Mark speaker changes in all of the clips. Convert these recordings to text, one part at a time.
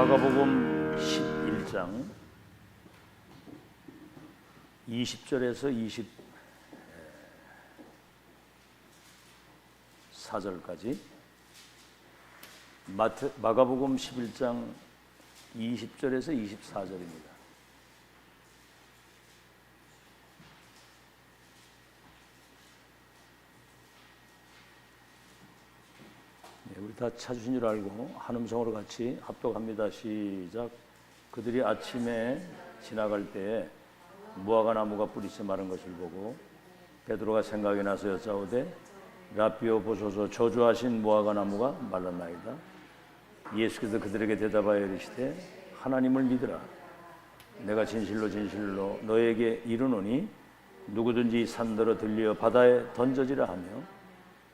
Speaker 1: 마가복음 11장 20절에서 24절까지 마가복음 11장 20절에서 24절입니다. 우리 다 찾으신 줄 알고 한음성으로 같이 합독합니다. 시작. 그들이 아침에 지나갈 때에 무화과 나무가 뿌리째 마른 것을 보고 베드로가 생각이 나서 여짜오되 라삐오 보소서 저주하신 무화과 나무가 말랐나이다. 예수께서 그들에게 대답하여 이르시되 하나님을 믿으라. 내가 진실로 진실로 너에게 이르노니 누구든지 산더러 들려 바다에 던져지라 하며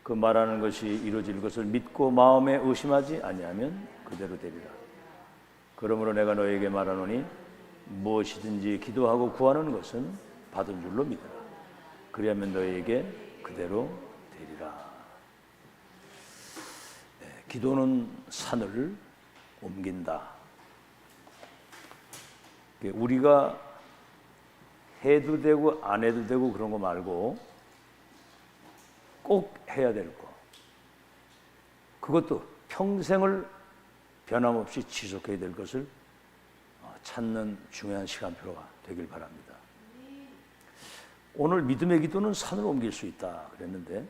Speaker 1: 그 말하는 것이 이루어질 것을 믿고 마음에 의심하지 아니하면 그대로 되리라. 그러므로 내가 너에게 말하노니 무엇이든지 기도하고 구하는 것은 받은 줄로 믿어라. 그리하면 너에게 그대로 되리라. 기도는 산을 옮긴다. 우리가 해도 되고 안 해도 되고 그런 거 말고 꼭 해야 될 거, 그것도 평생을 변함없이 지속해야 될 것을 찾는 중요한 시간표가 되길 바랍니다. 오늘 믿음의 기도는 산을 옮길 수 있다 그랬는데,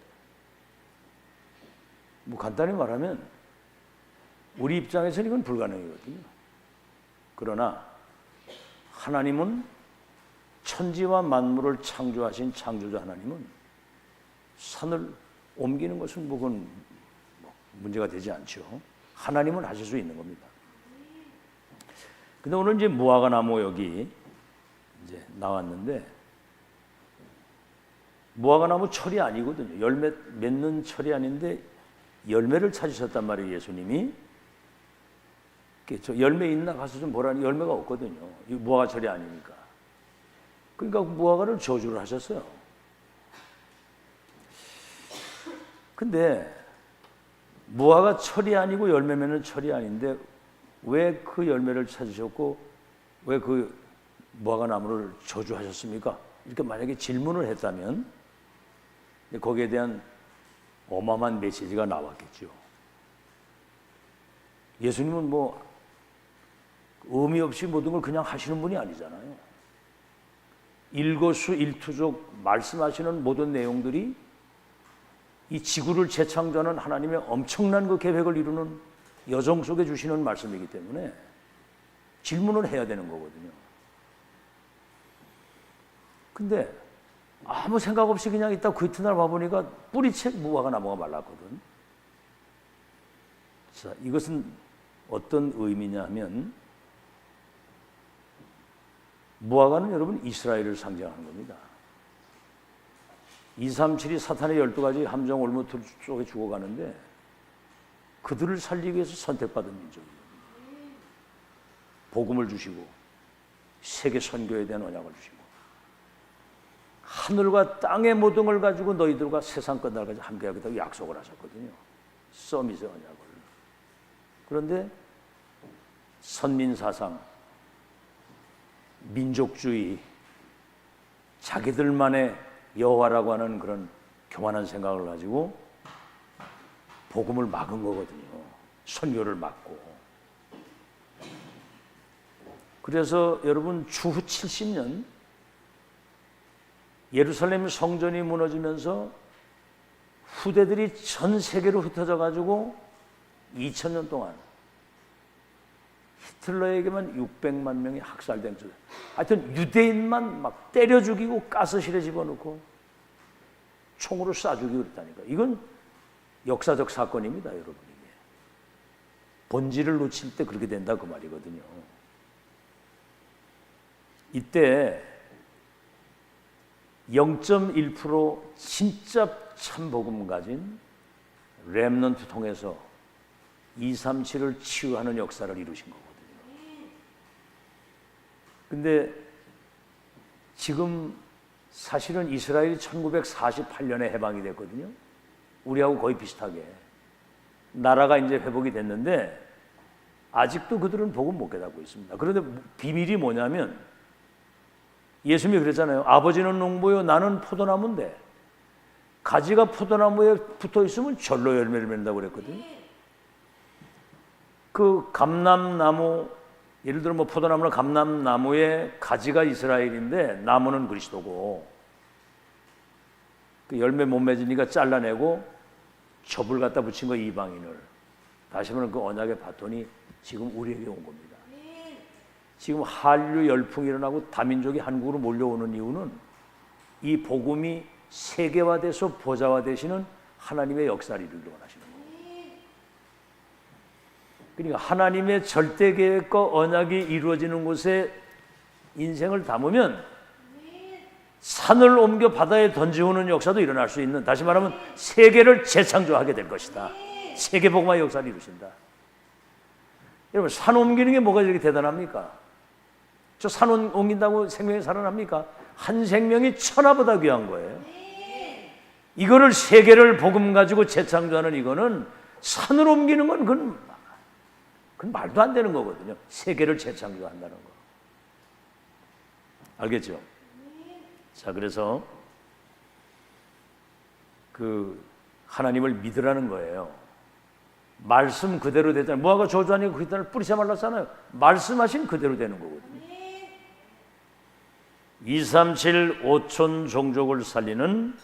Speaker 1: 간단히 말하면 우리 입장에서는 이건 불가능이거든요. 그러나 하나님은, 천지와 만물을 창조하신 창조자 하나님은 산을 옮기는 것은 그건 문제가 되지 않죠. 하나님은 하실 수 있는 겁니다. 근데 오늘 이제 무화과 나무 여기 이제 나왔는데, 무화과 나무 철이 아니거든요. 열매 맺는 철이 아닌데 열매를 찾으셨단 말이에요, 예수님이. 저 열매 있나 가서 좀 보라니 열매가 없거든요. 이 무화과 철이 아니니까. 그러니까 무화과를 저주를 하셨어요. 근데 무화과 철이 아니고 열매 맺는 철이 아닌데 왜 그 열매를 찾으셨고 왜 그 무화과 나무를 저주하셨습니까? 이렇게 만약에 질문을 했다면 거기에 대한 어마어마한 메시지가 나왔겠죠. 예수님은 의미 없이 모든 걸 그냥 하시는 분이 아니잖아요. 일거수일투족 말씀하시는 모든 내용들이 이 지구를 재창조하는 하나님의 엄청난 그 계획을 이루는 여정 속에 주시는 말씀이기 때문에 질문을 해야 되는 거거든요. 근데 아무 생각 없이 그냥 있다 그 이튿날 와보니까 뿌리채 무화과 나무가 말랐거든. 자, 이것은 어떤 의미냐 하면, 무화과는 여러분 이스라엘을 상징하는 겁니다. 237이 사탄의 12가지 함정 올무틀 속에 죽어가는데 그들을 살리기 위해서 선택받은 민족이에요. 복음을 주시고 세계 선교에 대한 언약을 주시고 하늘과 땅의 모든 걸 가지고 너희들과 세상 끝날까지 함께하겠다고 약속을 하셨거든요. 서밋의 언약을. 그런데 선민사상, 민족주의, 자기들만의 여호와라고 하는 그런 교만한 생각을 가지고 복음을 막은 거거든요. 선교를 막고. 그래서 여러분 추후 70년 예루살렘 성전이 무너지면서 후대들이 전 세계로 흩어져 가지고 2000년 동안 히틀러에게만 600만 명이 학살된 줄. 하여튼 유대인만 막 때려 죽이고 가스실에 집어넣고 총으로 쏴 죽이고 그랬다니까. 이건 역사적 사건입니다, 여러분. 이게 본질을 놓칠 때 그렇게 된다 그 말이거든요. 이때 0.1% 진짜 참복음 가진 렘넌트 통해서 237을 치유하는 역사를 이루신 거거든요. 근데 지금 사실은 이스라엘이 1948년에 해방이 됐거든요. 우리하고 거의 비슷하게. 나라가 이제 회복이 됐는데 아직도 그들은 복음 못 깨닫고 있습니다. 그런데 비밀이 뭐냐면 예수님이 그랬잖아요. 아버지는 농부요, 나는 포도나무인데 가지가 포도나무에 붙어 있으면 절로 열매를 맺는다고 그랬거든요. 그 감람나무, 예를 들어 뭐 포도나무는 감람나무에 가지가 이스라엘인데 나무는 그리스도고, 그 열매 못 맺으니까 잘라내고 접을 갖다 붙인 거 이방인을. 다시 말하면 그 언약의 바톤이 지금 우리에게 온 겁니다. 지금 한류 열풍이 일어나고 다민족이 한국으로 몰려오는 이유는 이 복음이 세계화돼서 보좌화되시는 하나님의 역사를 이루기 원하시는 거예요. 그러니까 하나님의 절대 계획과 언약이 이루어지는 곳에 인생을 담으면 산을 옮겨 바다에 던지오는 역사도 일어날 수 있는, 다시 말하면 세계를 재창조하게 될 것이다. 세계복음화의 역사를 이루신다. 여러분, 산 옮기는 게 뭐가 이렇게 대단합니까? 저 산 옮긴다고 생명이 살아납니까? 한 생명이 천하보다 귀한 거예요. 이거를 세계를 복음 가지고 재창조하는, 이거는 산을 옮기는 건 그건 말도 안 되는 거거든요. 세계를 재창조한다는 거. 알겠죠? 자, 그래서 그 하나님을 믿으라는 거예요. 말씀 그대로 되잖아요. 무화과 저주하니까 그 땅을 뿌리채 말랐잖아요. 말씀하신 그대로 되는 거거든요. 237 5천 종족을 살리는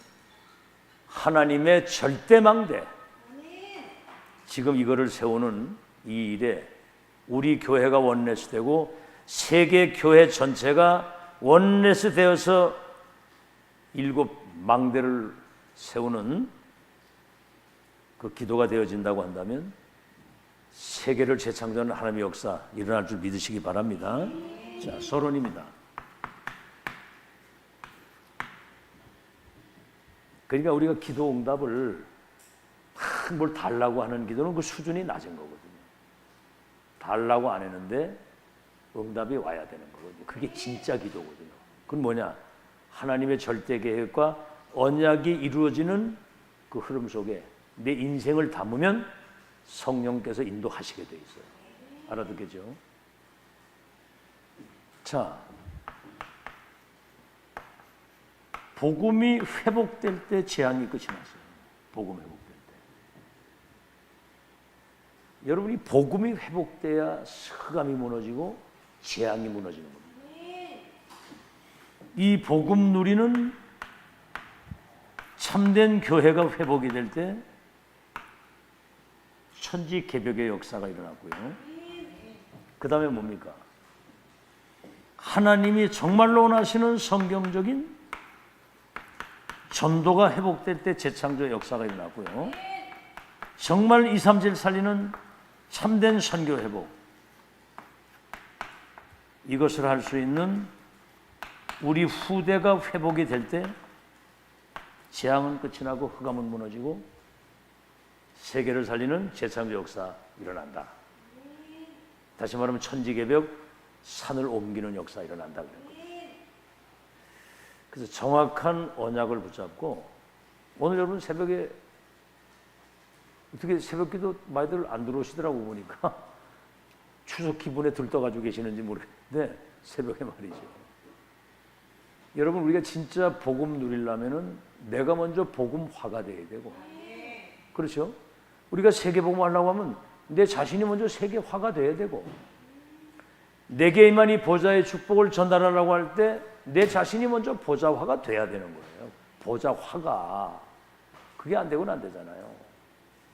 Speaker 1: 하나님의 절대망대, 지금 이거를 세우는 이 일에 우리 교회가 원내스 되고 세계 교회 전체가 원내스 되어서 7 망대를 세우는 그 기도가 되어진다고 한다면 세계를 재창조하는 하나님의 역사 일어날 줄 믿으시기 바랍니다. 자, 서론입니다. 그러니까 우리가 기도 응답을 뭘 달라고 하는 기도는 그 수준이 낮은 거거든요. 달라고 안 했는데 응답이 와야 되는 거거든요. 그게 진짜 기도거든요. 그건 뭐냐? 하나님의 절대 계획과 언약이 이루어지는 그 흐름 속에 내 인생을 담으면 성령께서 인도하시게 돼 있어요. 알아듣겠죠? 자, 복음이 회복될 때 재앙이 끝이 났어요. 복음 회복될 때. 여러분이 복음이 회복돼야 흑암이 무너지고 재앙이 무너지는 겁니다. 이 복음 누리는 참된 교회가 회복이 될 때 천지 개벽의 역사가 일어났고요. 그 다음에 뭡니까? 하나님이 정말로 원하시는 성경적인 전도가 회복될 때 재창조의 역사가 일어났고요. 정말 237 살리는 참된 선교 회복, 이것을 할 수 있는 우리 후대가 회복이 될 때 재앙은 끝이 나고 흑암은 무너지고 세계를 살리는 재창조 역사 일어난다. 다시 말하면 천지개벽, 산을 옮기는 역사 일어난다 그런 거예요. 그래서 정확한 언약을 붙잡고, 오늘 여러분 새벽에 어떻게 새벽기도 많이들 안 들어오시더라고 보니까 추석 기분에 들떠가지고 계시는지 모르겠는데 새벽에 말이죠. 여러분, 우리가 진짜 복음 누리려면은 내가 먼저 복음화가 돼야 되고, 그렇죠? 우리가 세계복음 하려고 하면 내 자신이 먼저 세계화가 돼야 되고, 내게만 이 보좌의 축복을 전달하려고 할 때 내 자신이 먼저 보좌화가 돼야 되는 거예요. 보좌화가. 그게 안 되고는 안 되잖아요.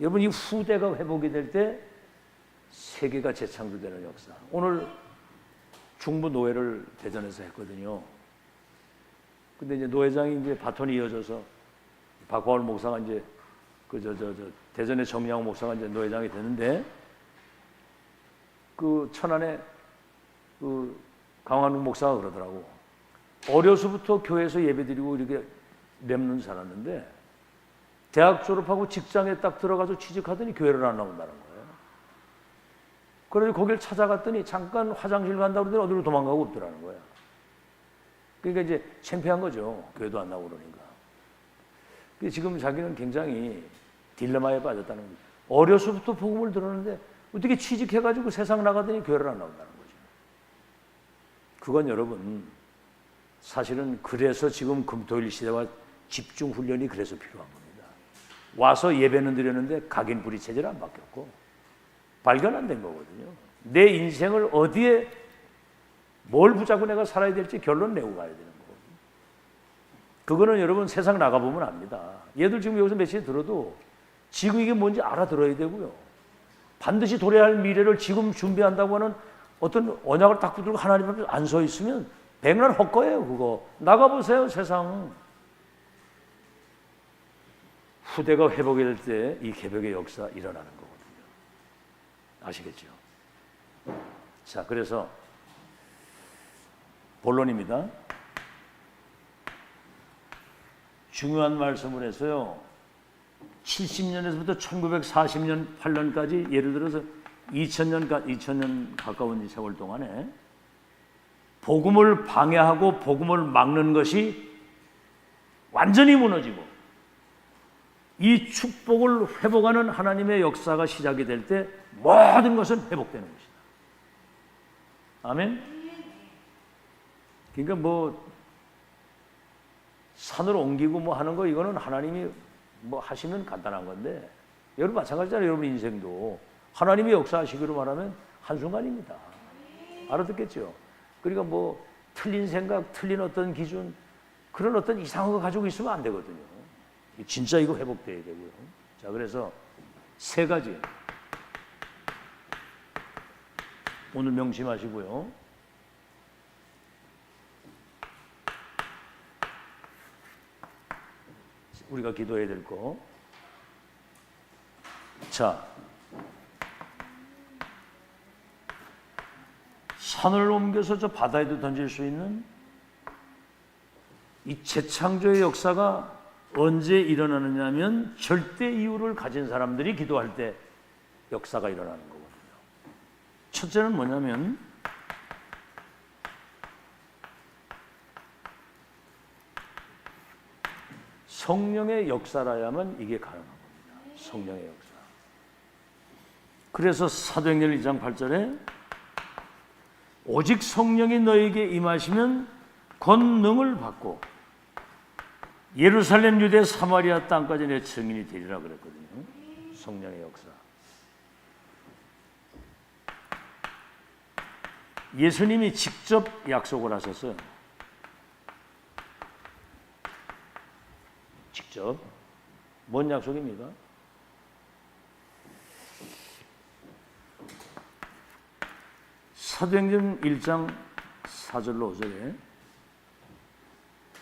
Speaker 1: 여러분, 이 후대가 회복이 될 때 세계가 재창조되는 역사. 오늘 중부 노회를 대전에서 했거든요. 근데 이제 노회장이 이제 바톤이 이어져서 박화월 목사가 이제 대전의 정양 목사가 이제 노회장이 되는데, 그 천안에 그 강환욱 목사가 그러더라고. 어려서부터 교회에서 예배드리고 이렇게 랩는 살았는데 대학 졸업하고 직장에 딱 들어가서 취직하더니 교회를 안 나온다는 거예요. 그래서 거기를 찾아갔더니 잠깐 화장실 간다고 그러더니 어디로 도망가고 없더라는 거야. 그러니까 이제 창피한 거죠. 교회도 안 나오고 그러니까. 지금 자기는 굉장히 딜레마에 빠졌다는 거죠. 어려서부터 복음을 들었는데 어떻게 취직해가지고 세상 나가더니 교회를 안 나온다는 거죠. 그건 여러분 사실은 그래서 지금 금토일 시대와 집중 훈련이 그래서 필요한 겁니다. 와서 예배는 드렸는데 각인 불이 체제를 안 바뀌었고 발견 안 된 거거든요. 내 인생을 어디에 뭘 붙잡고 내가 살아야 될지 결론 내고 가야 되는 거거든요. 그거는 여러분 세상 나가보면 압니다. 얘들 지금 여기서 메시지 들어도 지금 이게 뭔지 알아들어야 되고요. 반드시 도래할 미래를 지금 준비한다고 하는 어떤 언약을 딱 붙들고 하나님 앞에 안 서 있으면 백날 헛거예요. 그거 나가보세요. 세상 후대가 회복이 될 때 이 개벽의 역사 일어나는 거거든요. 아시겠죠? 자, 그래서 본론입니다. 중요한 말씀을 해서요. 70년에서부터 1940년 8년까지 예를 들어서 2000년 가까운 세월 동안에 복음을 방해하고 복음을 막는 것이 완전히 무너지고 이 축복을 회복하는 하나님의 역사가 시작이 될 때 모든 것은 회복되는 것이다. 아멘? 그러니까 뭐 산을 옮기고 뭐 하는 거 이거는 하나님이 뭐 하시면 간단한 건데 여러분 마찬가지잖아요. 여러분 인생도 하나님이 역사하시기로 말하면 한순간입니다. 알아듣겠죠? 그러니까 뭐 틀린 생각, 틀린 어떤 기준 그런 어떤 이상한 거 가지고 있으면 안 되거든요. 진짜 이거 회복돼야 되고요. 자, 그래서 세 가지 오늘 명심하시고요. 우리가 기도해야 될 거. 자, 산을 옮겨서 저 바다에도 던질 수 있는 이 재창조의 역사가 언제 일어나느냐 하면 절대 이유를 가진 사람들이 기도할 때 역사가 일어나는 거거든요. 첫째는 뭐냐면 성령의 역사라야만 이게 가능한 겁니다. 성령의 역사. 그래서 사도행전 1장 8절에 오직 성령이 너에게 임하시면 권능을 받고 예루살렘, 유대, 사마리아 땅까지 내 증인이 되리라 그랬거든요. 성령의 역사. 예수님이 직접 약속을 하셨어요. 직접. 뭔 약속입니까? 사도행전 1장 4절로 5절에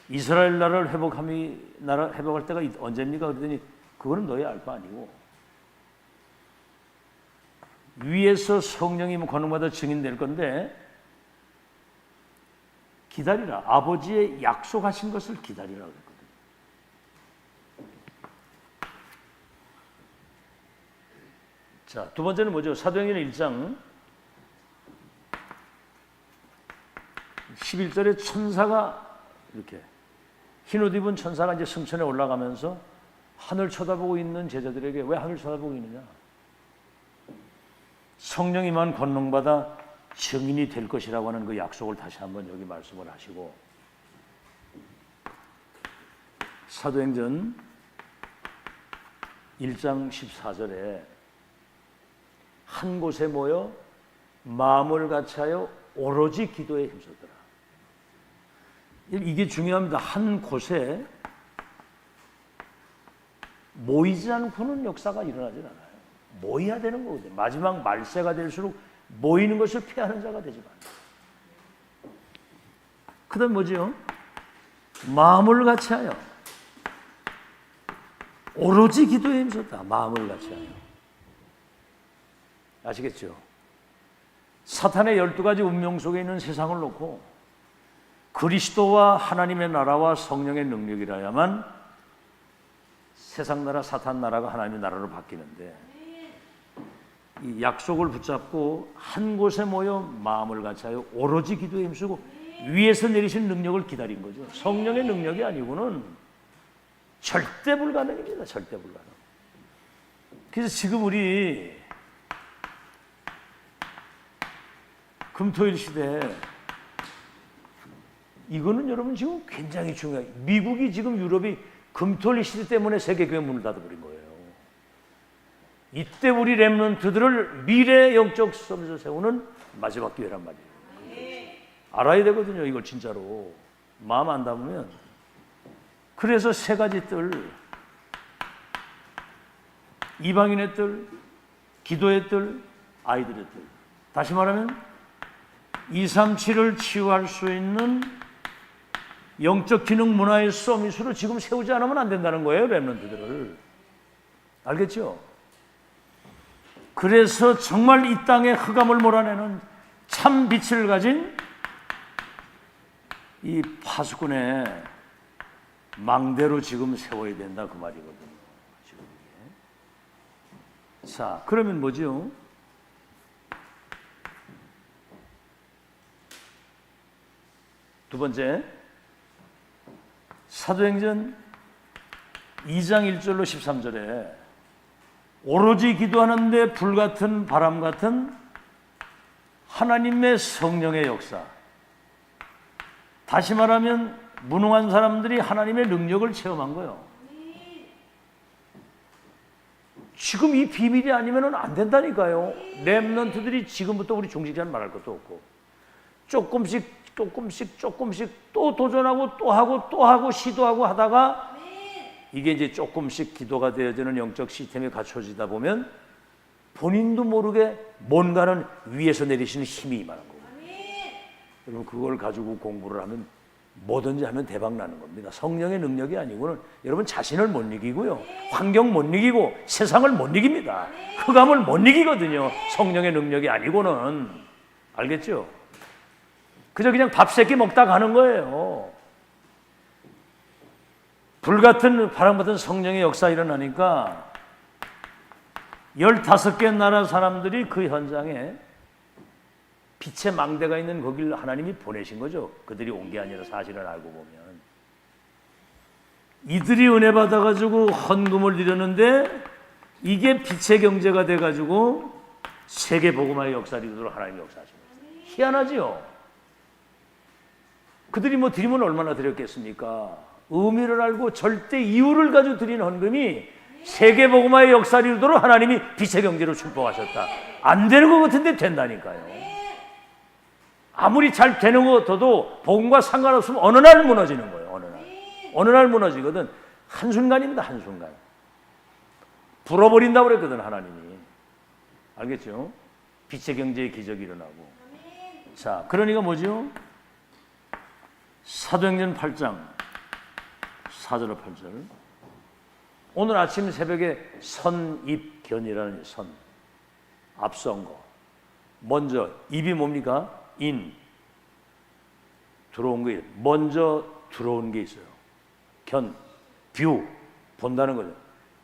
Speaker 1: 이스라엘 나라를 회복할 때가 언제입니까? 그랬더니 그거는 너희 알 바 아니고 위에서 성령이 권능받아 증인될 건데 기다리라. 아버지의 약속하신 것을 기다리라 그랬거든요. 자, 두 번째는 뭐죠? 사도행전 1장 11절에 천사가 이렇게 흰옷 입은 천사가 이제 승천에 올라가면서 하늘 쳐다보고 있는 제자들에게 왜 하늘 쳐다보고 있느냐? 성령이만 권능받아 증인이 될 것이라고 하는 그 약속을 다시 한번 여기 말씀을 하시고 사도행전 1장 14절에 한 곳에 모여 마음을 같이하여 오로지 기도에 힘썼더라. 이게 중요합니다. 한 곳에 모이지 않고는 역사가 일어나질 않아요. 모여야 되는 거거든요. 마지막 말세가 될수록 모이는 것을 피하는 자가 되지 말아요. 그 다음 뭐지요? 마음을 같이하여 오로지 기도에 힘썼다. 마음을 같이하여. 아시겠죠? 사탄의 12가지 운명 속에 있는 세상을 놓고 그리스도와 하나님의 나라와 성령의 능력이라야만 세상 나라, 사탄 나라가 하나님의 나라로 바뀌는데 이 약속을 붙잡고 한 곳에 모여 마음을 같이하여 오로지 기도에 힘쓰고 위에서 내리신 능력을 기다린 거죠. 성령의 능력이 아니고는 절대 불가능입니다. 절대 불가능. 그래서 지금 우리 금토일 시대에 이거는 여러분 지금 굉장히 중요해요. 미국이 지금 유럽이 금토일 시대 때문에 세계교회 문을 닫아버린 거예요. 이때 우리 렘넌트들을 미래 영적 서밋을 세우는 마지막 기회란 말이에요. 알아야 되거든요. 이걸 진짜로 마음 안 담으면. 그래서 세 가지 뜰, 이방인의 뜰, 기도의 뜰, 아이들의 뜰. 다시 말하면 237을 치유할 수 있는 영적 기능 문화의 서밋으로 지금 세우지 않으면 안 된다는 거예요. 렘넌트들을. 알겠죠? 그래서 정말 이 땅에 흑암을 몰아내는 참 빛을 가진 이 파수꾼의 망대로 지금 세워야 된다 그 말이거든요. 지금 이게. 자, 그러면 뭐죠? 두 번째, 사도행전 2장 1절로 13절에 오로지 기도하는데 불같은 바람 같은 하나님의 성령의 역사. 다시 말하면 무능한 사람들이 하나님의 능력을 체험한 거예요. 지금 이 비밀이 아니면 안 된다니까요. 렘넌트들이 지금부터 우리 종식자는 말할 것도 없고 조금씩 또 도전하고 또 하고 시도하고 하다가 이게 이제 조금씩 기도가 되어지는 영적 시스템이 갖춰지다 보면 본인도 모르게 뭔가는 위에서 내리시는 힘이 임하는 거고. 여러분 그걸 가지고 공부를 하면 뭐든지 하면 대박 나는 겁니다. 성령의 능력이 아니고는 여러분 자신을 못 이기고요. 환경 못 이기고 세상을 못 이깁니다. 흑암을 못 이기거든요. 성령의 능력이 아니고는. 알겠죠? 그냥 밥 세끼 먹다 가는 거예요. 불같은 바람 같은 성령의 역사 일어나니까 15개 나라 사람들이 그 현장에 빛의 망대가 있는 거길 하나님이 보내신 거죠. 그들이 온 게 아니라 사실을 알고 보면. 이들이 은혜 받아가지고 헌금을 드렸는데 이게 빛의 경제가 돼가지고 세계 복음화의 역사를 이루도록 하나님이 역사하신 거예요. 희한하지요. 그들이 뭐 드리면 얼마나 드렸겠습니까? 의미를 알고 절대 이유를 가지고 드린 헌금이 세계 복음화의 역사를 이루도록 하나님이 빛의 경제로 축복하셨다. 안 되는 것 같은데 된다니까요. 아무리 잘 되는 것 같아도 복음과 상관없으면 어느 날 무너지는 거예요. 어느 날 무너지거든. 한순간입니다. 한순간. 불어버린다고 그랬거든 하나님이. 알겠죠? 빛의 경제의 기적이 일어나고. 자, 그러니까 뭐죠? 사도행전 8장 4절로 8절. 오늘 아침 새벽에 선입견이라는 선, 앞선 거. 먼저 입이 뭡니까? 인, 들어온 게 먼저 들어온 게 있어요. 견, 뷰, 본다는 거죠.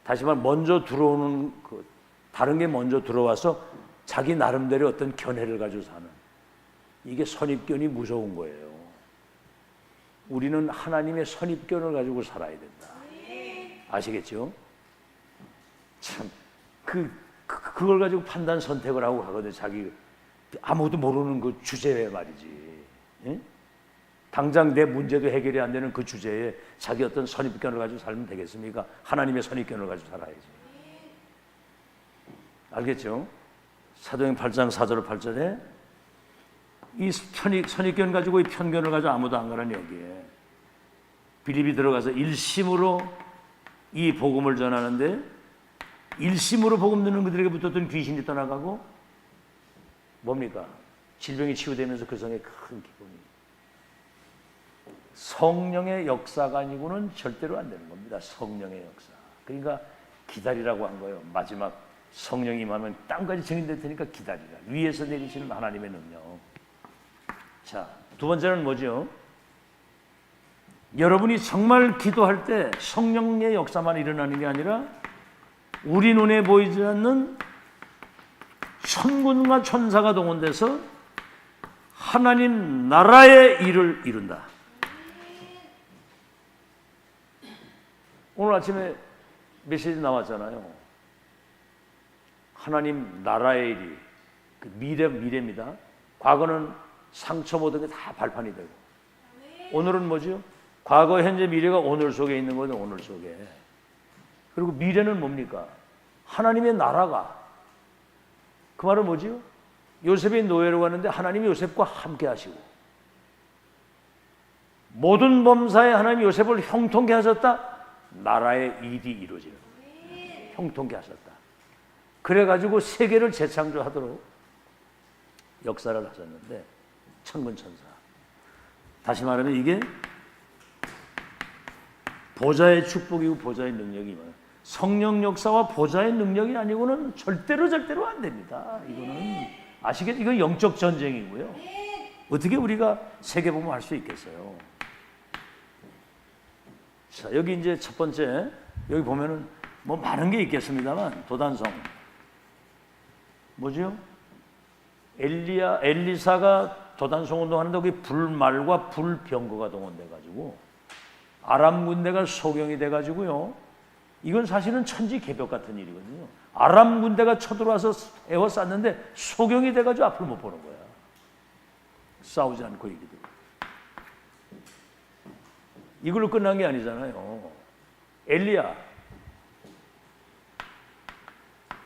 Speaker 1: 다시 말해 먼저 들어오는 그 다른 게 먼저 들어와서 자기 나름대로 어떤 견해를 가지고 사는, 이게 선입견이 무서운 거예요. 우리는 하나님의 선입견을 가지고 살아야 된다. 아시겠죠? 참 그걸 가지고 판단 선택을 하고 가거든요. 자기 아무것도 모르는 그 주제에 말이지. 예? 당장 내 문제도 해결이 안 되는 그 주제에 자기 어떤 선입견을 가지고 살면 되겠습니까? 하나님의 선입견을 가지고 살아야지. 알겠죠? 사도행전 8장 4절 8절에 이 선입견 가지고 이 편견을 가지고 아무도 안 가는 여기에 빌립이 들어가서 일심으로 이 복음을 전하는데, 일심으로 복음 듣는 그들에게 붙었던 귀신이 떠나가고 뭡니까? 질병이 치유되면서 그 성에 큰 기쁨이. 성령의 역사가 아니고는 절대로 안 되는 겁니다. 성령의 역사. 그러니까 기다리라고 한 거예요. 마지막 성령이 임하면 땅까지 증인될 테니까 기다리라. 위에서 내리시는 하나님의 능력. 자, 두 번째는 뭐죠? 여러분이 정말 기도할 때 성령의 역사만 일어나는 게 아니라 우리 눈에 보이지 않는 천군과 천사가 동원돼서 하나님 나라의 일을 이룬다. 오늘 아침에 메시지 나왔잖아요. 하나님 나라의 일이, 그 미래입니다. 과거는 상처 모든 게 다 발판이 되고, 오늘은 뭐죠? 과거, 현재, 미래가 오늘 속에 있는 거죠. 오늘 속에. 그리고 미래는 뭡니까? 하나님의 나라가. 그 말은 뭐지요? 요셉이 노예로 가는데 하나님이 요셉과 함께 하시고, 모든 범사에 하나님이 요셉을 형통케 하셨다. 나라의 일이 이루어지는 거예요. 형통케 하셨다. 그래가지고 세계를 재창조하도록 역사를 하셨는데, 천군천사. 다시 말하면 이게 보좌의 축복이고 보좌의 능력이면, 성령 역사와 보좌의 능력이 아니고는 절대로 안 됩니다. 이거는 아시겠죠? 이건 영적 전쟁이고요. 어떻게 우리가 세계복음을 할 수 있겠어요? 자, 여기 이제 첫 번째, 여기 보면은 뭐 많은 게 있겠습니다만, 도단성 뭐죠? 엘리사가 도단성 운동하는데 거기 불말과 불병거가 동원돼 가지고 아람 군대가 소경이 돼 가지고요. 이건 사실은 천지개벽 같은 일이거든요. 아람 군대가 쳐들어와서 에워쌌는데 소경이 돼 가지고 앞을 못 보는 거야. 싸우지 않고 이기도. 이걸로 끝난 게 아니잖아요. 엘리야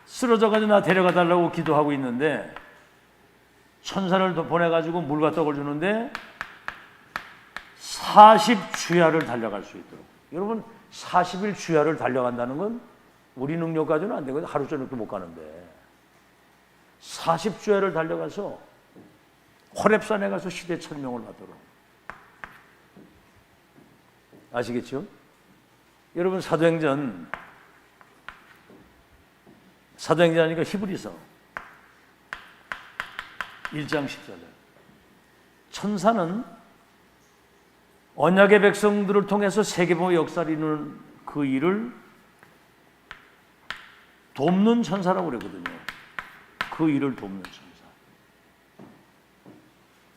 Speaker 1: 쓰러져가지고 나 데려가 달라고 기도하고 있는데 천사를 보내가지고 물과 떡을 주는데 40주야를 달려갈 수 있도록. 여러분 40일 주야를 달려간다는 건 우리 능력 가지고는 안 되거든요. 하루 저녁도 못 가는데 40주야를 달려가서 호렙산에 가서 시대천명을 받도록. 아시겠죠? 여러분 사도행전이니까 히브리서 1장 10절에 천사는 언약의 백성들을 통해서 세계복음의 역사를 이루는 그 일을 돕는 천사라고 그러거든요. 그 일을 돕는 천사.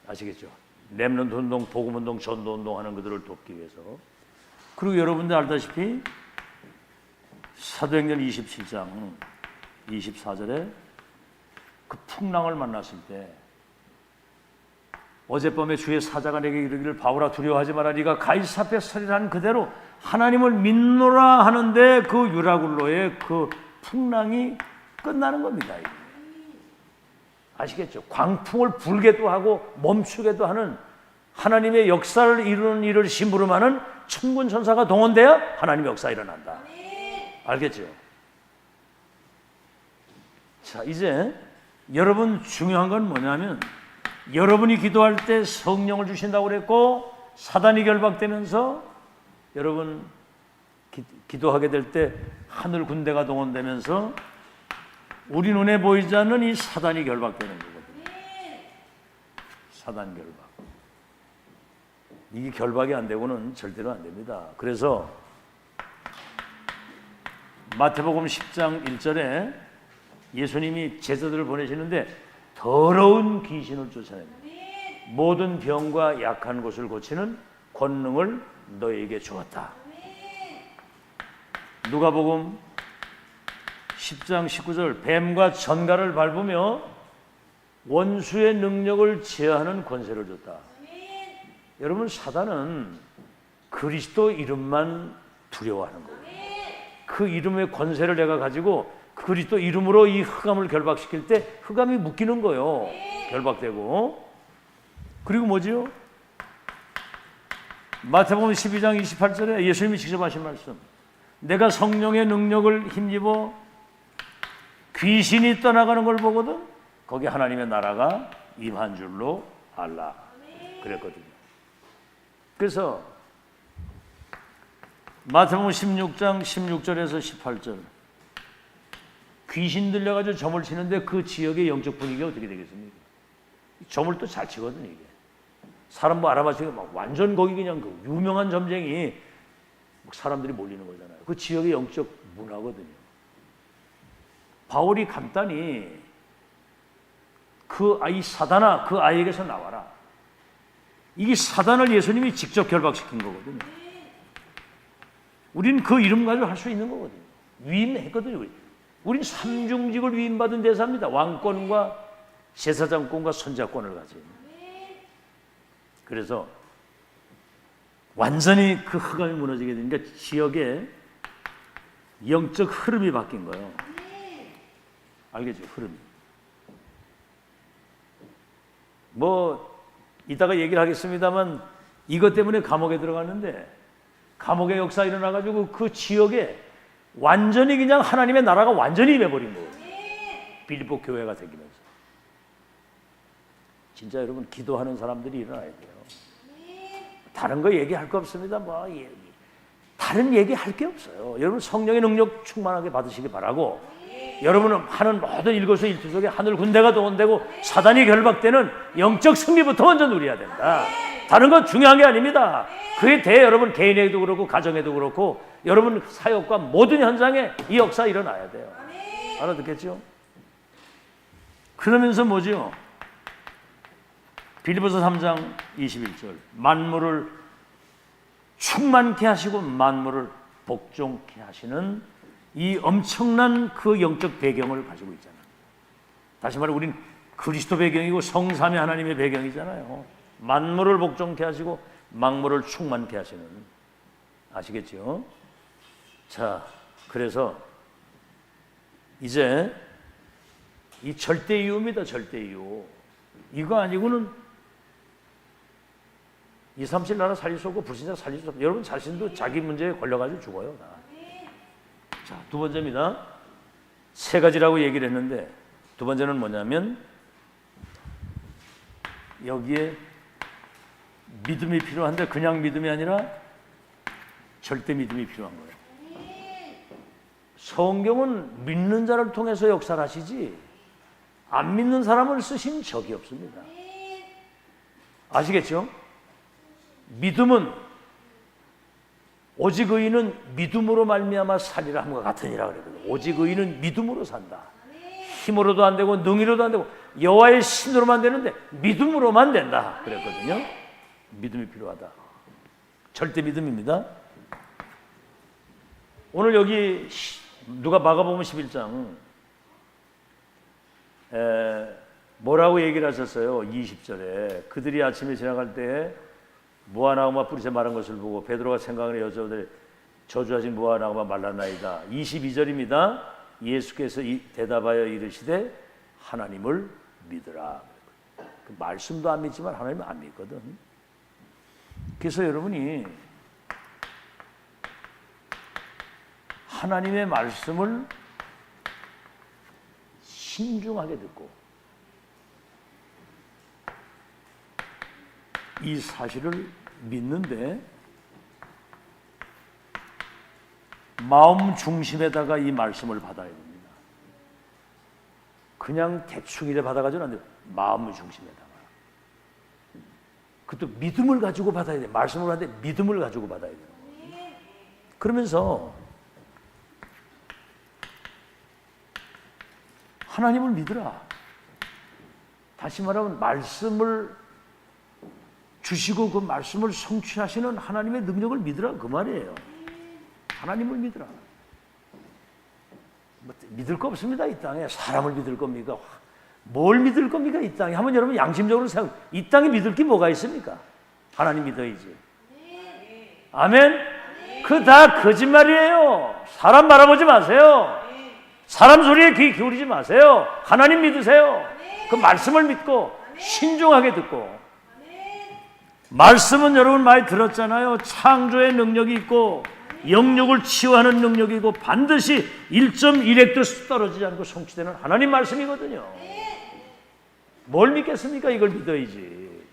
Speaker 1: 아시겠죠? 렘넌트 운동, 복음 운동, 전도 운동 하는 그들을 돕기 위해서. 그리고 여러분들 알다시피 사도행전 27장 24절에 그 풍랑을 만났을 때 어젯밤에 주의 사자가 내게 이르기를 바울아 두려워하지 마라. 네가 가이사 앞에 서리라 한 그대로 하나님을 믿노라 하는데 그 유라굴로의 그 풍랑이 끝나는 겁니다. 아시겠죠? 광풍을 불게도 하고 멈추게도 하는 하나님의 역사를 이루는 일을 심부름하는 천군 천사가 동원돼야 하나님의 역사 일어난다. 알겠죠? 자, 이제 여러분 중요한 건 뭐냐면 여러분이 기도할 때 성령을 주신다고 그랬고 사단이 결박되면서 여러분 기도하게 될 때 하늘 군대가 동원되면서 우리 눈에 보이지 않는 이 사단이 결박되는 거거든요. 사단 결박. 이게 결박이 안 되고는 절대로 안 됩니다. 그래서 마태복음 10장 1절에 예수님이 제자들을 보내시는데 더러운 귀신을 쫓아냅니다. 모든 병과 약한 곳을 고치는 권능을 너에게 주었다. 누가복음 10장 19절 뱀과 전갈을 밟으며 원수의 능력을 제어하는 권세를 줬다. 여러분 사단은 그리스도 이름만 두려워하는 거예요. 그 이름의 권세를 내가 가지고 그리스도 이름으로 이 흑암을 결박시킬 때 흑암이 묶이는 거예요. 결박되고. 그리고 뭐지요? 마태복음 12장 28절에 예수님이 직접 하신 말씀. 내가 성령의 능력을 힘입어 귀신이 떠나가는 걸 보거든 거기 하나님의 나라가 임한 줄로 알라 그랬거든요. 그래서 마태복음 16장 16절에서 18절 귀신 들려가지고 점을 치는데 그 지역의 영적 분위기가 어떻게 되겠습니까? 점을 또 잘 치거든요. 이게 사람 뭐 알아맞히고 막 완전 거기 그냥 그 유명한 점쟁이 사람들이 몰리는 거잖아요. 그 지역의 영적 문화거든요. 바울이 간단히 그 아이 사단아 그 아이에게서 나와라. 이게 사단을 예수님이 직접 결박시킨 거거든요. 우리는 그 이름 가지고 할 수 있는 거거든요. 위임했거든요. 우린 삼중직을 위임받은 대사입니다. 왕권과 제사장권과 선자권을 가진. 그래서 완전히 그 흑암이 무너지게 되니까 지역에 영적 흐름이 바뀐 거예요. 알겠죠? 흐름이. 뭐 이따가 얘기를 하겠습니다만 이것 때문에 감옥에 들어갔는데 감옥의 역사 일어나가지고 그 지역에 완전히 그냥 하나님의 나라가 완전히 임해버린 거예요. 빌립보 교회가 생기면서. 진짜 여러분 기도하는 사람들이 일어나야 돼요. 다른 거 얘기할 거 없습니다. 뭐 다른 얘기할 게 없어요. 여러분 성령의 능력 충만하게 받으시기 바라고 여러분은 하는 모든 일거수일투 속에 하늘 군대가 동원되고 사단이 결박되는 영적 승리부터 먼저 누려야 된다. 다른 건 중요한 게 아닙니다. 그에 대해 여러분 개인에도 그렇고 가정에도 그렇고 여러분 사역과 모든 현장에 이 역사 일어나야 돼요. 알아듣겠죠? 그러면서 뭐죠? 빌립보서 3장 21절 만물을 충만케 하시고 만물을 복종케 하시는 이 엄청난 그 영적 배경을 가지고 있잖아요. 다시 말해 우린 그리스도 배경이고 성삼위 하나님의 배경이잖아요. 만물을 복종케 하시고 만물을 충만케 하시는. 아시겠죠? 자, 그래서 이제 이 절대이유입니다. 절대이유. 이거 아니고는 2, 3, 7 나라 살릴 수 없고 불신자 살릴 수 없고 여러분 자신도 자기 문제에 걸려가지고 죽어요. 다. 자, 두 번째입니다. 세 가지라고 얘기를 했는데 두 번째는 뭐냐면 여기에 믿음이 필요한데 그냥 믿음이 아니라 절대 믿음이 필요한 거예요. 성경은 믿는 자를 통해서 역사를 하시지 안 믿는 사람을 쓰신 적이 없습니다. 아시겠죠? 믿음은 오직 의인은 믿음으로 말미암아 살리라 함과 같으니라 그랬거든요. 오직 의인은 믿음으로 산다. 힘으로도 안 되고 능히로도 안 되고 여호와의 신으로만 되는데 믿음으로만 된다 그랬거든요. 믿음이 필요하다. 절대 믿음입니다. 오늘 여기 누가 마가복음 11장 뭐라고 얘기를 하셨어요? 20절에 그들이 아침에 지나갈 때에 무화과나무가 뿌리째 마른 것을 보고 베드로가 생각을 여자들 저주하신 무화과나무가 말랐나이다. 22절입니다. 예수께서 대답하여 이르시되 하나님을 믿으라. 그 말씀도 안 믿지만 하나님은 안 믿거든. 그래서 여러분이 하나님의 말씀을 신중하게 듣고 이 사실을 믿는데 마음 중심에다가 이 말씀을 받아야 됩니다. 그냥 대충 이래 받아가지고는 안 돼요. 마음 중심에다가. 그것도 믿음을 가지고 받아야 돼요. 말씀을 하는데 믿음을 가지고 받아야 돼요. 그러면서 하나님을 믿으라. 다시 말하면 말씀을 주시고 그 말씀을 성취하시는 하나님의 능력을 믿으라 그 말이에요. 하나님을 믿으라. 뭐 믿을 거 없습니다. 이 땅에 사람을 믿을 겁니까? 뭘 믿을 겁니까? 이 땅에 한번 여러분 양심적으로 생각. 이 땅에 믿을 게 뭐가 있습니까? 하나님 믿어야지. 아멘. 그 다 거짓말이에요. 사람 바라보지 마세요. 사람 소리에 귀 기울이지 마세요. 하나님 믿으세요. 그 말씀을 믿고 신중하게 듣고. 말씀은 여러분 많이 들었잖아요. 창조의 능력이 있고 영역을 치유하는 능력이 있고 반드시 1.1획도 떨어지지 않고 성취되는 하나님 말씀이거든요. 뭘 믿겠습니까? 이걸 믿어야지.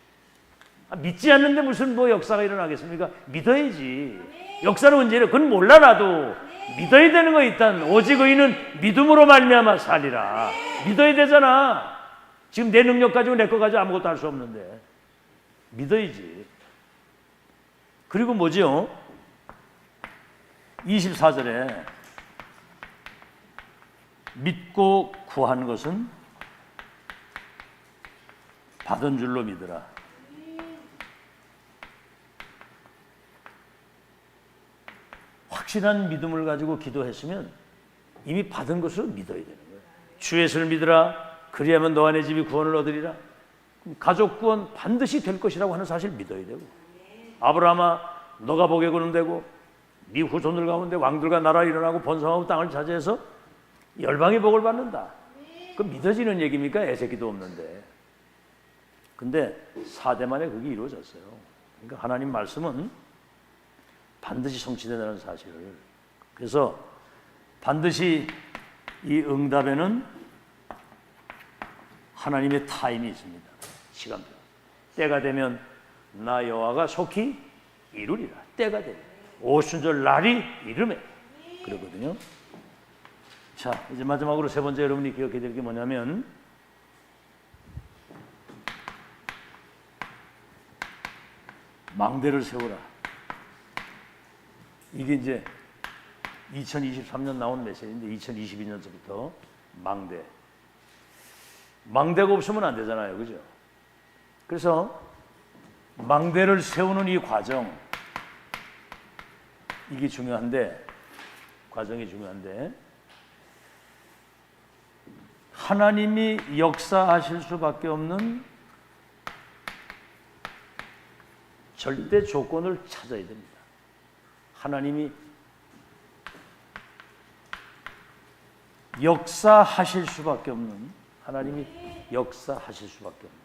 Speaker 1: 믿지 않는데 무슨 뭐 역사가 일어나겠습니까? 믿어야지. 역사는 언제 이래? 그건 몰라 나도. 믿어야 되는 거 일단. 오직 의인은 믿음으로 말미암아 살리라. 믿어야 되잖아. 지금 내 능력 가지고 내 거 가지고 아무것도 할 수 없는데. 믿어야지. 그리고 뭐죠? 24절에 믿고 구한 것은 받은 줄로 믿으라. 확실한 믿음을 가지고 기도했으면 이미 받은 것으로 믿어야 되는 거예요. 주 예수를 믿으라. 그리하면 너와 내 집이 구원을 얻으리라. 가족 구원 반드시 될 것이라고 하는 사실을 믿어야 되고, 아브라함아 너가 복의 근원 되고 네 후손들 가운데 왕들과 나라 일어나고 번성하고 땅을 차지해서 열방의 복을 받는다. 그 믿어지는 얘기입니까? 애새끼도 없는데. 근데 4대 만에 그게 이루어졌어요. 그러니까 하나님 말씀은 반드시 성취된다는 사실을. 그래서 반드시 이 응답에는 하나님의 타임이 있습니다. 시간표. 때가 되면 나 여호와가 속히 이루리라. 때가 되면 오순절 날이 이르매 그러거든요. 자, 이제 마지막으로 세 번째 여러분이 기억해야 될 게 뭐냐면, 망대를 세우라. 이게 이제 2023년 나온 메시지인데 2022년서부터 망대가 없으면 안 되잖아요, 그죠? 그래서 망대를 세우는 이 과정, 이게 중요한데, 과정이 중요한데, 하나님이 역사하실 수밖에 없는 절대 조건을 찾아야 됩니다. 하나님이 역사하실 수밖에 없는, 하나님이 역사하실 수밖에 없는.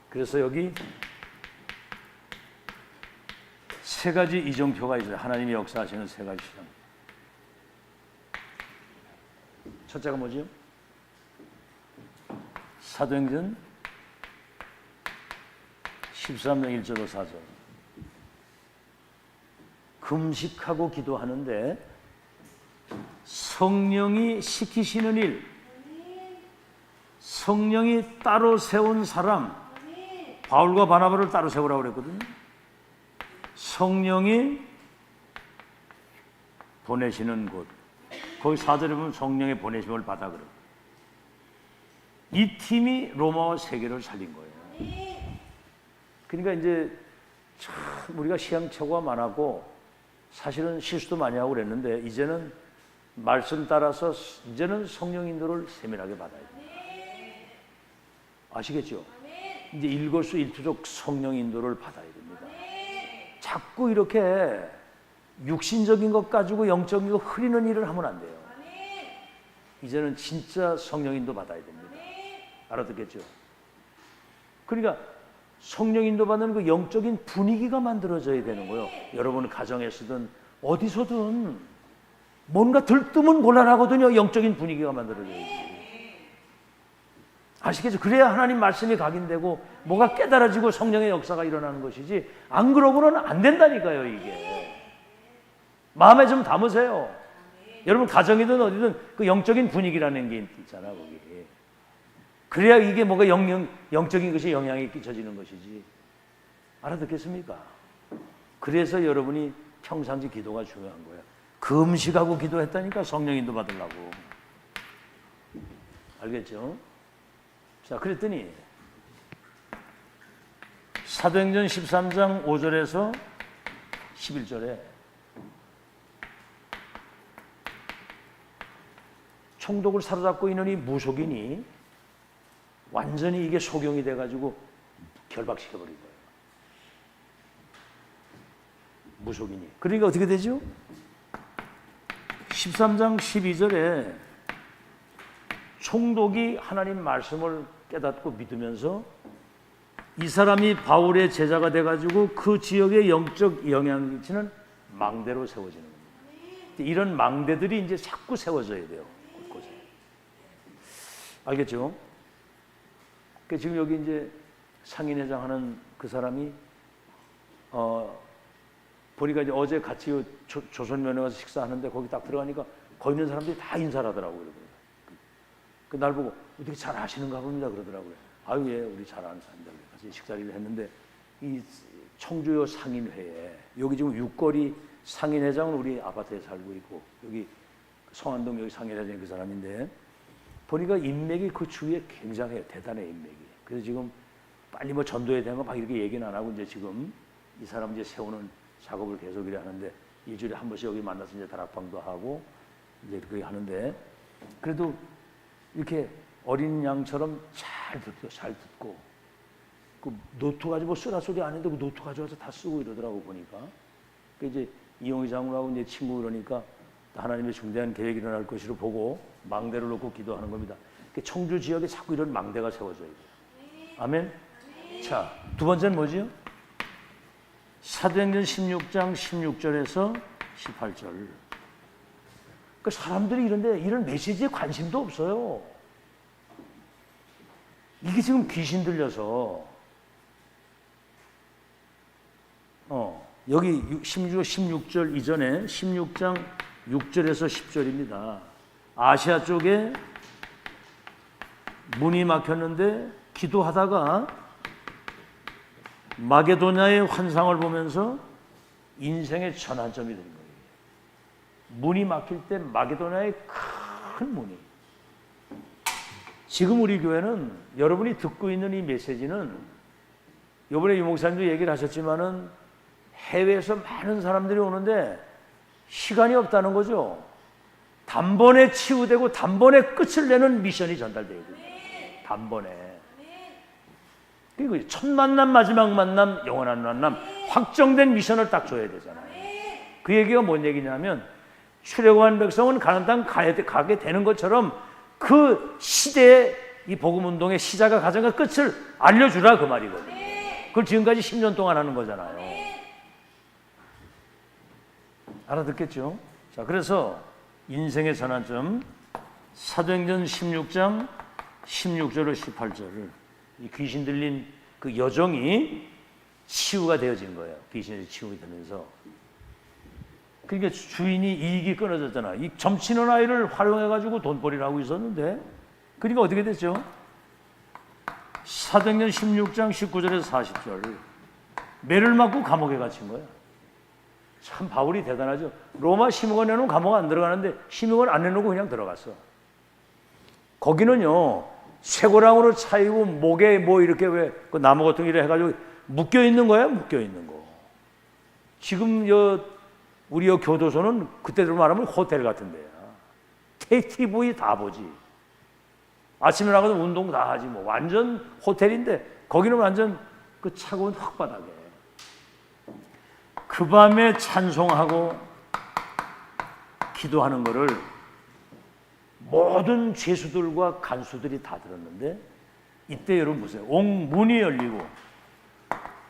Speaker 1: 그래서 여기 세 가지 이정표가 있어요. 하나님이 역사하시는 세 가지 시장. 첫째가 뭐죠? 사도행전 13장 1절로 4절. 금식하고 기도하는데 성령이 시키시는 일, 성령이 따로 세운 사람, 바울과 바나바를 따로 세우라고 그랬거든요. 성령이 보내시는 곳, 거기 4절에 보면 성령의 보내심을 받아 그래요. 이 팀이 로마와 세계를 살린 거예요. 그러니까 이제 참 우리가 시행착오가 많았고 사실은 실수도 많이 하고 그랬는데, 이제는 말씀 따라서 이제는 성령 인도를 세밀하게 받아야 돼요. 아시겠죠? 이제 일거수일투족 성령 인도를 받아야 됩니다. 자꾸 이렇게 육신적인 것 가지고 영적인 거 흐리는 일을 하면 안 돼요. 이제는 진짜 성령 인도 받아야 됩니다. 알아듣겠죠? 그러니까 성령 인도 받는 그 영적인 분위기가 만들어져야 되는 거예요. 여러분 가정에서든 어디서든 뭔가 들뜨면 곤란하거든요. 영적인 분위기가 만들어져야지. 아시겠죠? 그래야 하나님 말씀이 각인되고 뭐가 깨달아지고 성령의 역사가 일어나는 것이지, 안 그러고는 안 된다니까요. 이게 마음에 좀 담으세요. 여러분 가정이든 어디든 그 영적인 분위기라는 게 있잖아 거기. 그래야 이게 뭐가 영적인 것이 영향이 끼쳐지는 것이지. 알아듣겠습니까? 그래서 여러분이 평상시 기도가 중요한 거예요. 금식하고 기도했다니까, 성령 인도 받으려고. 알겠죠? 자, 그랬더니 사도행전 13장 5절에서 11절에 총독을 사로잡고 있는 이 무속인이 완전히 이게 소경이 돼가지고 결박시켜버린 거예요. 무속인이. 그러니까 어떻게 되죠? 13장 12절에 총독이 하나님 말씀을 깨닫고 믿으면서 이 사람이 바울의 제자가 돼가지고 그 지역에 영적 영향을 미치는 망대로 세워지는 겁니다. 이런 망대들이 이제 자꾸 세워져야 돼요. 곳곳에. 알겠죠? 그러니까 지금 여기 이제 상인회장 하는 그 사람이 보니까 이제 어제 같이 조선면에 가서 식사하는데 거기 딱 들어가니까 거기 있는 사람들이 다 인사를 하더라고요. 그 날 보고 어떻게 잘 아시는가 봅니다 그러더라고요. 아유 예, 우리 잘 아는 사람들 같이 식사를 했는데, 이 청주요 상인회에 여기 지금 육거리 상인회장은 우리 아파트에 살고 있고, 여기 성안동 여기 상인회장이 그 사람인데, 보니까 인맥이 그 주위에 굉장해요. 대단해 인맥이. 그래서 지금 빨리 뭐 전도에 대한 거 막 이렇게 얘기는 안 하고 이제 지금 이 사람 이제 세우는 작업을 계속 이래 하는데, 일주일에 한 번씩 여기 만나서 이제 다락방도 하고 이제 그렇게 하는데, 그래도 이렇게 어린 양처럼 잘 듣고 그 노트 가지고 쓰라 소리 안 했는데 그 노트 가져와서 다 쓰고 이러더라고 보니까. 그 이제 이용희 장로하고 이제 친구 그러니까 하나님의 중대한 계획이 일어날 것으로 보고 망대를 놓고 기도하는 겁니다. 청주 지역에 자꾸 이런 망대가 세워져야 돼요. 아멘. 자, 두 번째는 뭐지요? 사도행전 16장 16절에서 18절. 그 사람들이 이런 메시지에 관심도 없어요. 이게 지금 귀신 들려서 여기 16절 이전에 16장 6절에서 10절입니다. 아시아 쪽에 문이 막혔는데 기도하다가 마게도냐의 환상을 보면서 인생의 전환점이 된 거예요. 문이 막힐 때 마게도냐의 큰 문이. 지금 우리 교회는 여러분이 듣고 있는 이 메시지는 이번에 유목사님도 얘기를 하셨지만은 해외에서 많은 사람들이 오는데 시간이 없다는 거죠. 단번에 치유되고 단번에 끝을 내는 미션이 전달되어야 돼요. 단번에. 그리고 첫 만남, 마지막 만남, 영원한 만남, 확정된 미션을 딱 줘야 되잖아요. 그 얘기가 뭔 얘기냐면 출애굽한 백성은 가나안 땅 가게 되는 것처럼 그 시대의 이 복음운동의 시작과 가정과 끝을 알려주라 그 말이거든요. 그걸 지금까지 10년 동안 하는 거잖아요. 알아듣겠죠? 자, 그래서 인생의 전환점 사도행전 16장 16절로 18절 이 귀신 들린 그 여정이 치유가 되어진 거예요. 귀신이 치유가 되면서. 그러니까 주인이 이익이 끊어졌잖아. 이 점치는 아이를 활용해가지고 돈벌이를 하고 있었는데 그러니까 어떻게 됐죠? 사도행전 16장 19절에서 40절 매를 맞고 감옥에 갇힌 거야. 참 바울이 대단하죠. 로마 심의관 내놓으면 감옥 안 들어가는데 심의관 안 내놓고 그냥 들어갔어. 거기는요 쇠고랑으로 차이고 목에 뭐 이렇게 왜 그 나무 같은 거 해가지고 묶여 있는 거야. 묶여 있는 거. 지금 우리 교도소는 그때로 말하면 호텔 같은 데야. TV 다 보지. 아침에 나가서 운동 다 하지 뭐. 완전 호텔인데 거기는 완전 그 차가운 흙바닥에. 그 밤에 찬송하고 기도하는 거를 모든 죄수들과 간수들이 다 들었는데 이때 여러분 보세요. 옥문이 열리고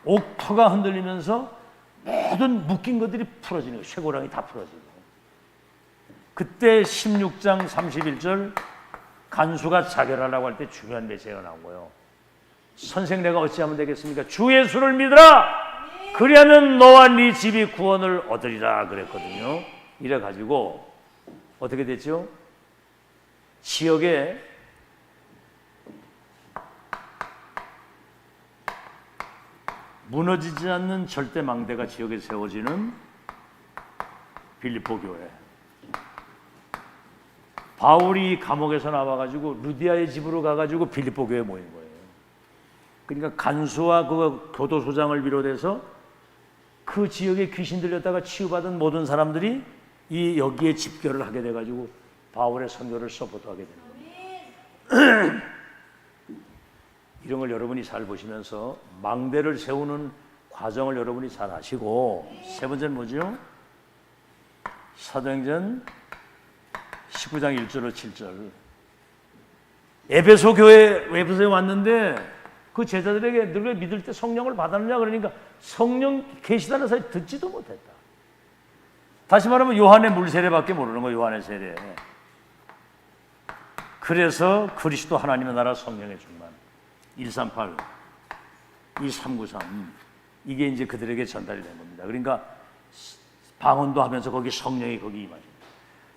Speaker 1: 옥터가 흔들리면서 모든 묶인 것들이 풀어지는 거예요. 쇠고랑이 다 풀어지고. 그때 16장 31절 간수가 자결하려고 할 때 중요한 메시지가 나온 거예요. 선생 내가 어찌하면 되겠습니까? 주 예수를 믿으라. 그리하면 너와 네 집이 구원을 얻으리라 그랬거든요. 이래가지고 어떻게 됐죠? 지역에 무너지지 않는 절대 망대가 지역에 세워지는 빌립보 교회. 바울이 감옥에서 나와가지고 루디아의 집으로 가가지고 빌립보 교회에 모인 거예요. 그러니까 간수와 그 교도소장을 비롯해서 그 지역에 귀신 들렸다가 치유받은 모든 사람들이 여기에 집결을 하게 돼가지고 바울의 선교를 서포트하게 되는 겁니다. 이런 걸 여러분이 잘 보시면서 망대를 세우는 과정을 여러분이 잘 아시고 세 번째는 뭐죠? 사도행전 19장 1절로 7절 에베소에 왔는데 그 제자들에게 너희가 믿을 때 성령을 받았느냐 그러니까 성령 계시다는 사실 듣지도 못했다. 다시 말하면 요한의 물세례밖에 모르는 거예요. 요한의 세례. 그래서 그리스도 하나님의 나라 성령의 충만 138, 2393 이게 이제 그들에게 전달이 된 겁니다. 그러니까 방언도 하면서 거기 성령이 거기 임하죠.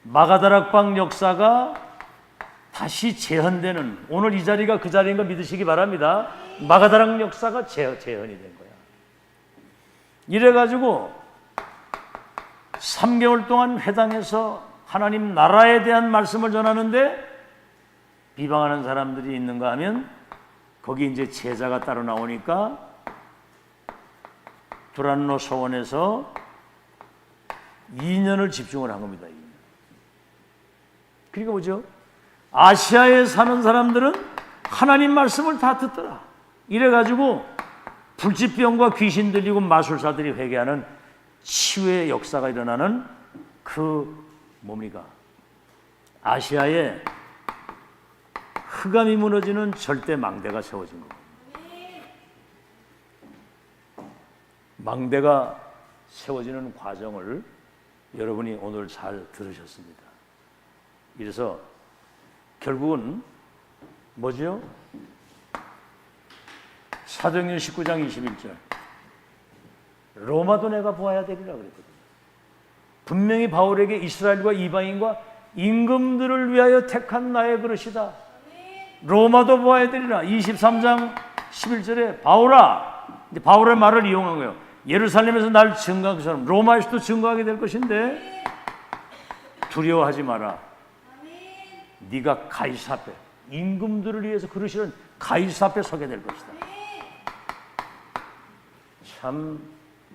Speaker 1: 마가다락방 역사가 다시 재현되는 오늘 이 자리가 그 자리인 거 믿으시기 바랍니다. 마가다락 역사가 재현이 된 거야. 이래가지고 3개월 동안 회당에서 하나님 나라에 대한 말씀을 전하는데 비방하는 사람들이 있는가 하면 거기 이제 제자가 따로 나오니까 두란노 서원에서 2년을 집중을 한 겁니다. 그러니까 뭐죠? 아시아에 사는 사람들은 하나님 말씀을 다 듣더라. 이래가지고 불치병과 귀신 들리고 마술사들이 회개하는 치유의 역사가 일어나는 그 뭡니까? 아시아에 흑암이 무너지는 절대 망대가 세워진 겁니다. 망대가 세워지는 과정을 여러분이 오늘 잘 들으셨습니다. 그래서 결국은 뭐죠? 사도행전 19장 21절 로마도 내가 보아야 되리라 그랬거든요. 분명히 바울에게 이스라엘과 이방인과 임금들을 위하여 택한 나의 그릇이다. 로마도 보아야 되리라. 23장 11절에 바울의 말을 이용한 거예요. 예루살렘에서 날 증거한 것처럼 로마에서도 증거하게 될 것인데 두려워하지 마라. 네가 가이사 앞에 임금들을 위해서 그릇이란 가이사 앞에 서게 될 것이다. 참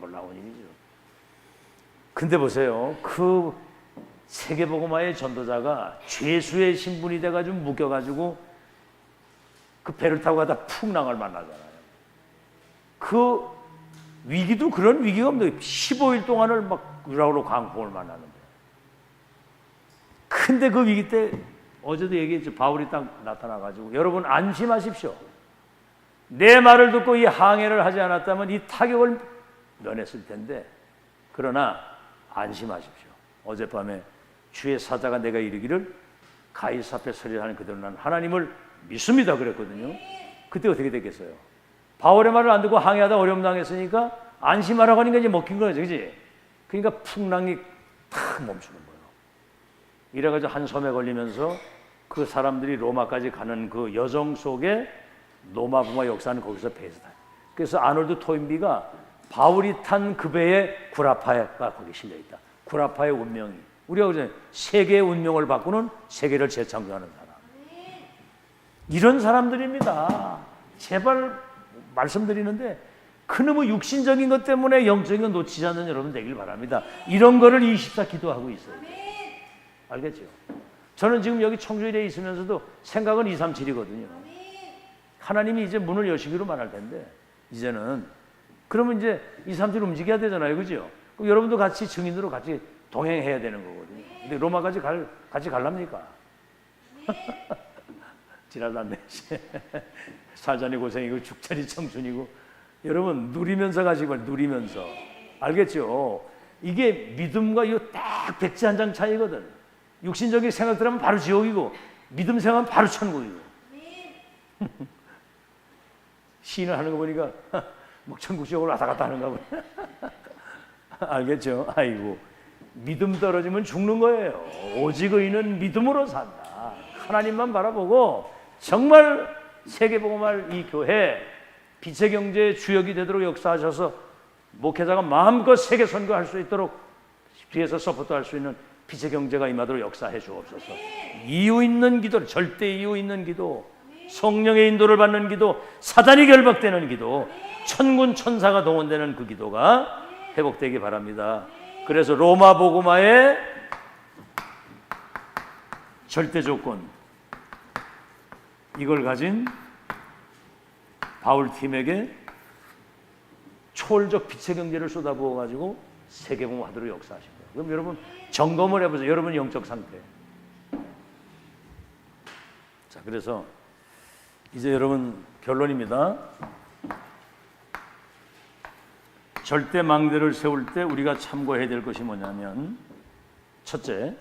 Speaker 1: 놀라운 일이죠. 근데 보세요. 그 세계복음화의 전도자가 죄수의 신분이 돼가지고 묶여가지고 그 배를 타고 가다 풍랑을 만나잖아요. 그 위기도 그런 위기가 없는데 15일 동안을 막 유라로 광풍을 만나는데. 근데 그 위기 때 어제도 얘기했죠. 바울이 딱 나타나가지고 여러분 안심하십시오. 내 말을 듣고 이 항해를 하지 않았다면 이 타격을 면했을 텐데 그러나 안심하십시오. 어젯밤에 주의 사자가 내가 이르기를 가이사 앞에 서리라 하는 그대로 난 하나님을 믿습니다 그랬거든요. 그때 어떻게 됐겠어요? 바울의 말을 안 듣고 항해하다 어려움 당했으니까 안심하라고 하니까 이제 먹힌 거죠, 그지? 그러니까 풍랑이 탁 멈추는 거예요. 이래가지고 한 섬에 걸리면서 그 사람들이 로마까지 가는 그 여정 속에 로마 부마 역사는 거기서 배에서 타요. 그래서 아놀드 토인비가 바울이 탄 그 배에 구라파가 거기 실려 있다. 구라파의 운명이 우리가 그러잖아요. 세계의 운명을 바꾸는 세계를 재창조하는 사람. 이런 사람들입니다. 제발 말씀드리는데 그놈의 육신적인 것 때문에 영적인 것 놓치지 않는 여러분 되길 바랍니다. 이런 거를 24 기도하고 있어요. 알겠죠? 저는 지금 여기 청주일에 있으면서도 생각은 237이거든요. 하나님이 이제 문을 여시기로 말할 텐데 이제는 그러면 이제 237 움직여야 되잖아요. 그죠? 그럼 여러분도 같이 증인으로 같이 동행해야 되는 거거든요. 근데 로마까지 같이 갈랍니까? 지랄도 안 되지. 살자니 고생이고 죽자니 청춘이고 여러분 누리면서 가시고 누리면서 알겠죠? 이게 믿음과 이거 딱 백지 한 장 차이거든. 육신적인 생각들 하면 바로 지옥이고 믿음 생각하면 바로 천국이고. 시인을 하는 거 보니까 뭐 천국 지옥으로 왔다 갔다 하는가 보네. 알겠죠? 아이고 믿음 떨어지면 죽는 거예요. 오직 의인은 믿음으로 산다. 하나님만 바라보고 정말 세계복음할 이 교회 빛의 경제의 주역이 되도록 역사하셔서 목회자가 마음껏 세계 선교할 수 있도록 뒤에서 서포트할 수 있는 빛의 경제가 임하도록 역사해 주옵소서. 이유 있는 기도, 절대 이유 있는 기도, 성령의 인도를 받는 기도, 사단이 결박되는 기도, 천군 천사가 동원되는 그 기도가 회복되기 바랍니다. 그래서 로마 복음화의 절대 조건, 이걸 가진 바울 팀에게 초월적 빛의 경제를 쏟아부어 가지고 세계복음화하도록 역사하신 거예요. 그럼 여러분 점검을 해보세요. 여러분 영적 상태. 자, 그래서 이제 여러분 결론입니다. 절대 망대를 세울 때 우리가 참고해야 될 것이 뭐냐면 첫째,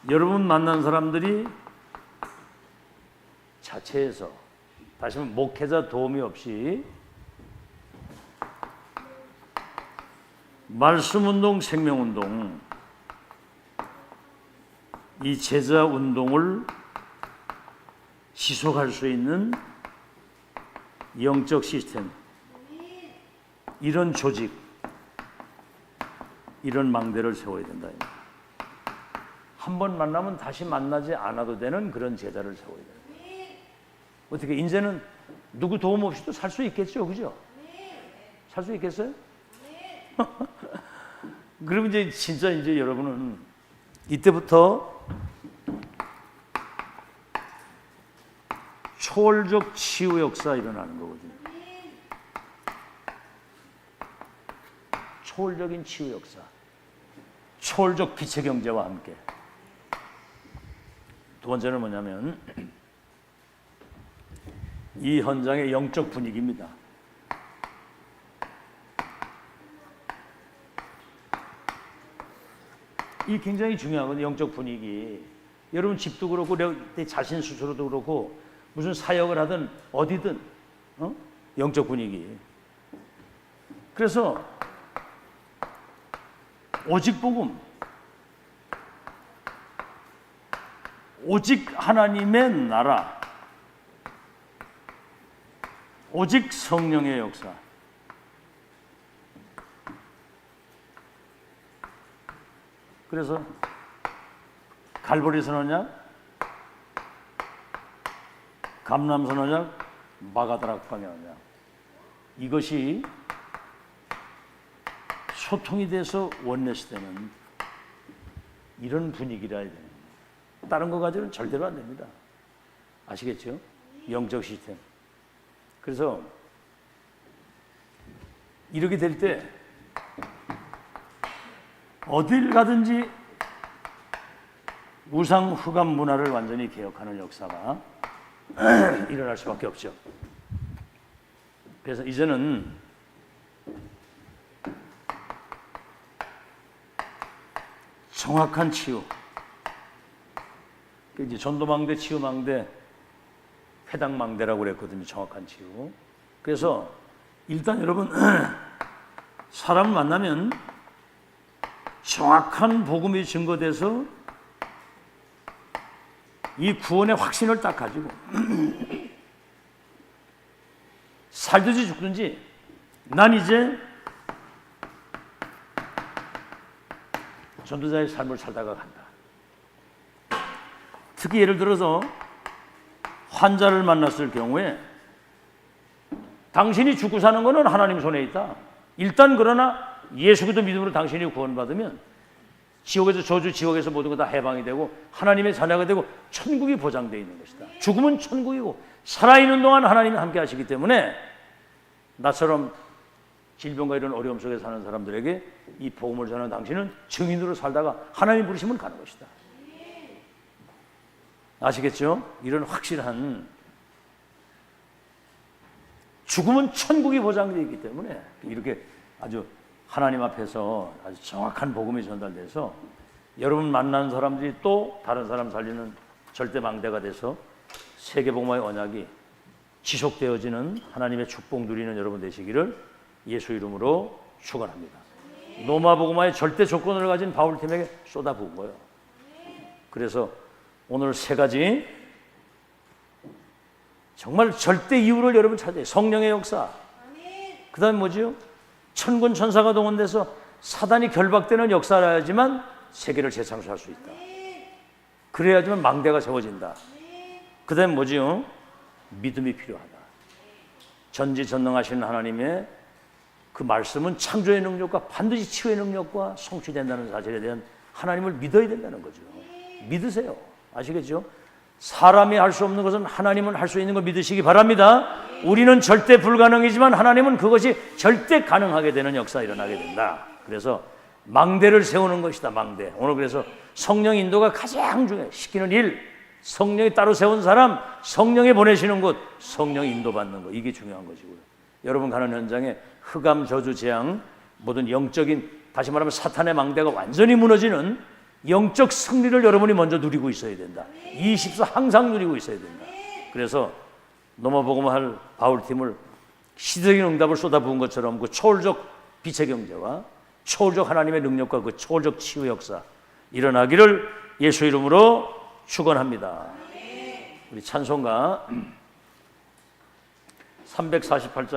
Speaker 1: 여러분 만난 사람들이 자체에서 다시 말하면 목회자 도움이 없이 말씀운동, 생명운동, 이 제자운동을 지속할 수 있는 영적 시스템, 이런 조직, 이런 망대를 세워야 된다. 한 번 만나면 다시 만나지 않아도 되는 그런 제자를 세워야 돼요. 어떻게 이제는 누구 도움 없이도 살 수 있겠죠, 그죠? 살 수 있겠어요? 그럼 이제 진짜 이제 여러분은 이때부터 초월적 치유 역사 일어나는 거거든요. 초월적인 치유 역사, 초월적 빛의 경제와 함께. 두 번째는 뭐냐면 이 현장의 영적 분위기입니다. 이 굉장히 중요하거든요. 영적 분위기. 여러분 집도 그렇고 내 자신 스스로도 그렇고 무슨 사역을 하든 어디든 영적 분위기. 그래서 오직 복음, 오직 하나님의 나라, 오직 성령의 역사. 그래서 갈보리 선언약, 감람 선언약, 마가다락 방언약, 이것이 소통이 돼서 원내시대는 이런 분위기라 해야 됩니다. 다른 거 가지고는 절대로 안 됩니다. 아시겠죠? 영적 시스템. 그래서 이렇게 될 때 어딜 가든지 우상 흑암 문화를 완전히 개혁하는 역사가 일어날 수밖에 없죠. 그래서 이제는 정확한 치유, 이제 전도망대, 치유망대, 회당망대라고 그랬거든요. 정확한 치유. 그래서 일단 여러분 사람 만나면 정확한 복음이 증거돼서 이 구원의 확신을 딱 가지고 살든지 죽든지 난 이제 전도자의 삶을 살다가 간다. 특히 예를 들어서 환자를 만났을 경우에 당신이 죽고 사는 것은 하나님 손에 있다. 일단 그러나 예수 그리스도 믿음으로 당신이 구원받으면 지옥에서 저주, 지옥에서 모든 거 다 해방이 되고 하나님의 자녀가 되고 천국이 보장되어 있는 것이다. 죽음은 천국이고 살아있는 동안 하나님이 함께 하시기 때문에 나처럼 질병과 이런 어려움 속에 사는 사람들에게 이 복음을 전하는 당신은 증인으로 살다가 하나님 부르시면 가는 것이다. 아시겠죠? 이런 확실한 죽음은 천국이 보장되어 있기 때문에 이렇게 아주 하나님 앞에서 아주 정확한 복음이 전달돼서 여러분 만나는 사람들이 또 다른 사람 살리는 절대 망대가 돼서 세계복음화의 언약이 지속되어지는 하나님의 축복 누리는 여러분 되시기를 예수 이름으로 축원합니다. 노마복음화의 절대 조건을 가진 바울팀에게 쏟아부은 거예요. 그래서 오늘 세 가지 정말 절대 이유를 여러분 찾아요. 성령의 역사. 그 다음에 뭐지요? 천군 천사가 동원돼서 사단이 결박되는 역사를 해야지만 세계를 재창조할 수 있다. 그래야지만 망대가 세워진다. 그 다음에 뭐지요? 믿음이 필요하다. 전지전능하신 하나님의 그 말씀은 창조의 능력과 반드시 치유의 능력과 성취된다는 사실에 대한 하나님을 믿어야 된다는 거죠. 믿으세요. 아시겠죠? 사람이 할 수 없는 것은 하나님은 할 수 있는 걸 믿으시기 바랍니다. 우리는 절대 불가능이지만 하나님은 그것이 절대 가능하게 되는 역사가 일어나게 된다. 그래서 망대를 세우는 것이다. 망대. 오늘 그래서 성령 인도가 가장 중요해. 시키는 일, 성령이 따로 세운 사람, 성령이 보내시는 곳, 성령 인도받는 것, 이게 중요한 것이고요. 여러분 가는 현장에 흑암, 저주, 재앙, 모든 영적인, 다시 말하면 사탄의 망대가 완전히 무너지는 영적 승리를 여러분이 먼저 누리고 있어야 된다. 24 항상 누리고 있어야 된다. 그래서 노마복음할 바울팀을 시대적인 응답을 쏟아부은 것처럼 그 초월적 빛의 경제와 초월적 하나님의 능력과 그 초월적 치유 역사 일어나기를 예수 이름으로 축원합니다. 우리 찬송가 348장